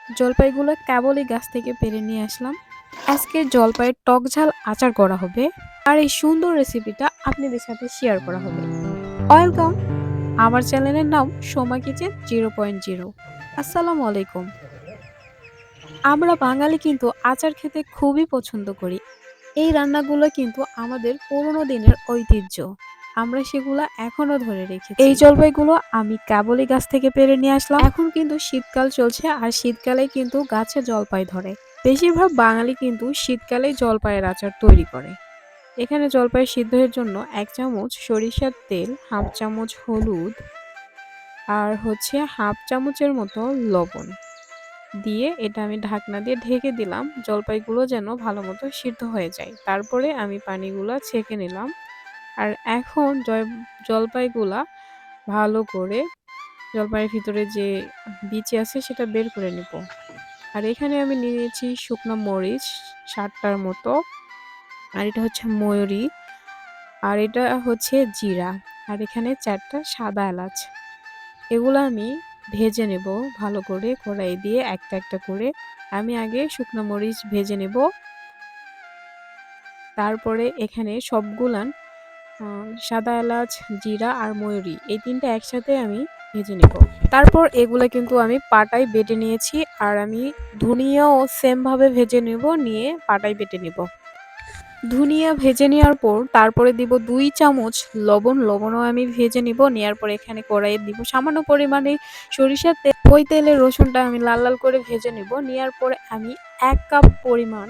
জলপাইগুলো কেবলই গাছ থেকে পেড়ে নিয়ে আসলাম। আজকে জলপাইয়ের টক ঝাল আচার করা হবে আর এই সুন্দর রেসিপিটা আপনাদের সাথে শেয়ার করা হবে। ওয়েলকাম, আমার চ্যানেলের নাম সোমা কিচেন 0.0। আসসালামু আলাইকুম। আমরা বাঙালি কিন্তু আচার খেতে খুবই পছন্দ করি। এই রান্নাগুলো কিন্তু আমাদের পুরোনো দিনের ঐতিহ্য। আমরা সেগুলা এখনো ধরে রেখেছি। এই জলপাইগুলো আমি কেবলই গাছ থেকে পেড়ে নিয়ে আসলাম। এখন কিন্তু শীতকাল চলছে আর শীতকালে কিন্তু গাছে জলপাই ধরে। বেশিরভাগ বাঙালি কিন্তু শীতকালেই জলপাইয়ের আচার তৈরি করে। এখানে জলপাই সিদ্ধের জন্য 1 চামচ সরিষার তেল, হাফ চামচ হলুদ আর হাফ চামচের মতো লবণ দিয়ে এটা আমি ঢাকনা দিয়ে ঢেকে দিলাম জলপাইগুলো যেন ভালো মতো সিদ্ধ হয়ে যায়। তারপরে আমি পানিগুলো ছেঁকে নিলাম। আর এখন জলপাইগুলা ভালো করে জলপাইয়ের ভিতরে যে বিচি আছে সেটা বের করে নিব। আর এখানে আমি নিয়েছি শুকনো মরিচ 7টার মতো, আর এটা হচ্ছে ময়ূরী, আর এটা হচ্ছে জিরা, আর এখানে 4টা সাদা এলাচ। এগুলো আমি ভেজে নেব ভালো করে কড়াই দিয়ে একটা একটা করে। আমি আগে শুকনো মরিচ ভেজে নেব, তারপরে এখানে সবগুলান সাদা এলাচ, জিরা আর ময়ূরী এই 3টা একসাথে আমি ভেজে নেব। তারপর এগুলা কিন্তু আমি পাটায় বেটে নিয়েছি, আর আমি ধনিয়াও সেম ভাবে ভেজে নেব, নিয়ে পাটায় বেটে নেব। ধনিয়া ভেজে নেওয়ার পর তারপরে দিব 2 চামচ লবণ। লবণও আমি ভেজে নিব। নেওয়ার পর এখানে কড়াইয়ে দিব সামান্য পরিমাণে সরিষার তেল। ওই তেলে রসুনটা আমি লাল লাল করে ভেজে নিব। নেওয়ার পরে আমি 1 কাপ পরিমাণ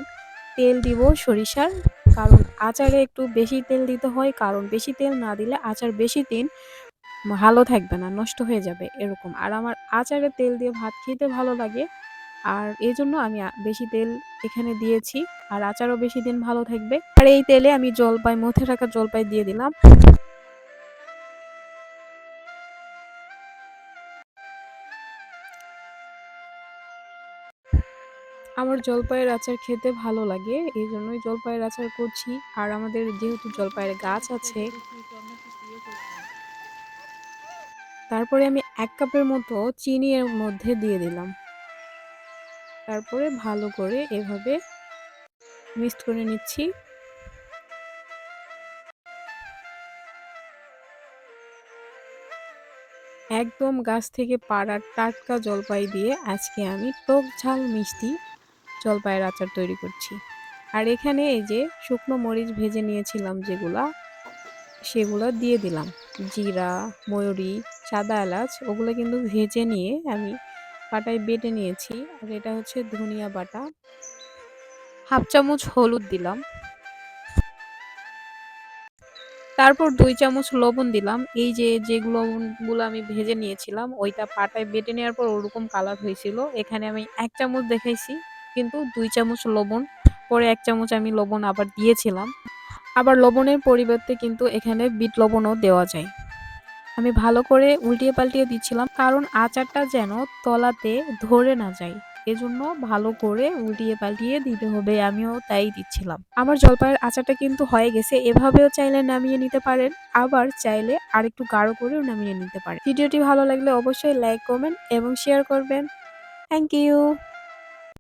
তেল দিব সরিষার। কারণ আচারে একটু বেশি তেল দিতে হয়, কারণ বেশি তেল না দিলে আচার বেশি দিন ভালো থাকবে না, নষ্ট হয়ে যাবে এরকম। আর আমার আচারে তেল দিয়ে ভাত খেতে ভালো লাগে, আর এজন্য আমি বেশি তেল এখানে দিয়েছি। আর আচারও বেশি দিন ভালো থাকবে। আর এই তেলে আমি জলপাই মথে রাখা জলপাই দিয়ে দিলাম। আমার জলপাইয়ের আচার খেতে ভালো লাগে, এই জন্যই জলপাইয়ের আচার করছি। আর আমাদের যেহেতু জলপাইয়ের গাছ আছে, তারপরে আমি 1 কাপের মতো চিনি এর মধ্যে দিয়ে দিলাম। তারপরে ভালো করে এভাবে মিক্সড করে নিচ্ছি। একদম গাছ থেকে পাড়া টাটকা জলপাই দিয়ে আজকে আমি টক ঝাল মিষ্টি জলপাইয়ের আচার তৈরি করছি। আর এখানে এই যে শুকনো মরিচ ভেজে নিয়েছিলাম যেগুলা, সেগুলো দিয়ে দিলাম। জিরা, ময়ূরী, সাদা এলাচ ওগুলো কিন্তু ভেজে নিয়ে আমি পাটায় বেটে নিয়েছি। আর এটা হচ্ছে ধনিয়া বাটা, হাফ চামচ হলুদ দিলাম। তারপর 2 চামচ লবণ দিলাম। এই যেগুলো লবণগুলো আমি ভেজে নিয়েছিলাম ওইটা পাটায় বেটে নেওয়ার পর ওরকম কালার হয়েছিল। এখানে আমি 1 চামচ দেখাইছি, কিন্তু 2 চামচ লবণ, পরে 1 চামচ আমি লবণ আবার দিয়েছিলাম। আবার লবণের পরিবর্তে কিন্তু এখানে বিট লবণও দেওয়া যায়। আমি ভালো করে উল্টিয়ে পাল্টিয়ে দিচ্ছিলাম, কারণ আচারটা যেন তলাতে ধরে না যায়। এজন্য ভালো করে উল্টিয়ে পাল্টিয়ে দিতে হবে, আমিও তাই দিচ্ছিলাম। আমার জলপাইয়ের আচারটা কিন্তু হয়ে গেছে। এভাবেও চাইলে নামিয়ে নিতে পারেন, আবার চাইলে আরেকটু গাঢ় করেও নামিয়ে নিতে পারেন। ভিডিওটি ভালো লাগলে অবশ্যই লাইক, কমেন্ট এবং শেয়ার করবেন। Thank you.